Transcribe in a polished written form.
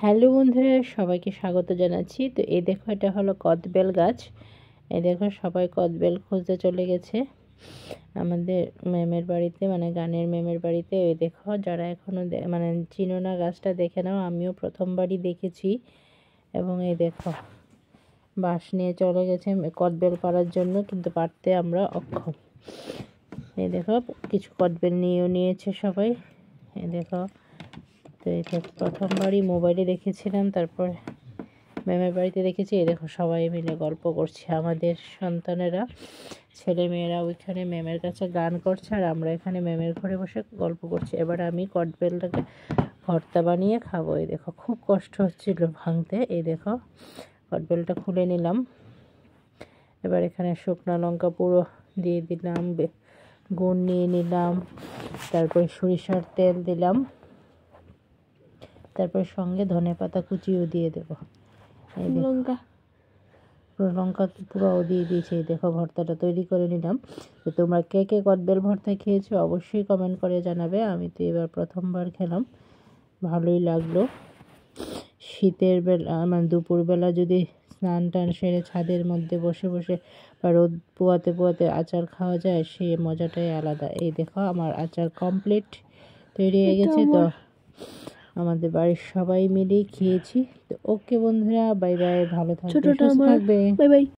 Hello বন্ধুরা, সবাইকে স্বাগত জানাচ্ছি। তো এই দেখো, এটা হলো কদবেল গাছ। এই দেখো, সবাই কদবেল খুঁজতে চলে গেছে আমাদের ম্যামের বাড়িতে, মানে গানের ম্যামের বাড়িতে। এই দেখো, যারা এখনও মানে চিনো না গাছটা, দেখে নাও। আমিও প্রথমবারই দেখেছি। এবং এই দেখো, বাঁশ নিয়ে চলে গেছে কদবেল পাড়ার জন্য, কিন্তু পারতে আমরা অক্ষম। এই দেখো, কিছু কদবেল নিয়েও নিয়েছে সবাই। এই দেখো, তো এটা প্রথমবারই মোবাইলে দেখেছিলাম, তারপর ম্যামের বাড়িতে দেখেছি। এই দেখো, সবাই মিলে গল্প করছে, আমাদের সন্তানেরা, ছেলে মেয়েরা ওইখানে ম্যামের কাছে গান করছে, আর আমরা এখানে ম্যামের ঘরে বসে গল্প করছি। এবার আমি কদবেলটাকে ভর্তা বানিয়ে খাবো। এই দেখো, খুব কষ্ট হচ্ছিল ভাঙতে। এই দেখো, কদবেলটা খুলে নিলাম। এবার এখানে শুকনো লঙ্কা পুরো দিয়ে দিলাম, গুড় নিয়ে নিলাম, তারপর সরিষার তেল দিলাম, তারপর সঙ্গে ধনেপাতা কুচিও দিয়ে দেবো। এই লঙ্কা পুরোও দিয়ে দিয়েছি। এই দেখো, ভর্তাটা তৈরি করে নিলাম। তো তোমরা কে কে কদবেল ভর্তা খেয়েছো অবশ্যই কমেন্ট করে জানাবে। আমি তো এবার প্রথমবার খেলাম, ভালোই লাগলো। শীতের বেলা, মানে দুপুরবেলা যদি স্নান টান সেরে ছাদের মধ্যে বসে বসে বা রোদ পোয়াতে পোয়াতে আচার খাওয়া যায়, সেই মজাটাই আলাদা। এই দেখো, আমার আচার কমপ্লিট তৈরি হয়ে গেছে। তো আমাদের বাড়ির সবাই মিলেই খেয়েছি। তো ওকে বন্ধুরা, বাই বাই, ভালো থাকবে, সুস্থ থাকবে, বাই বাই।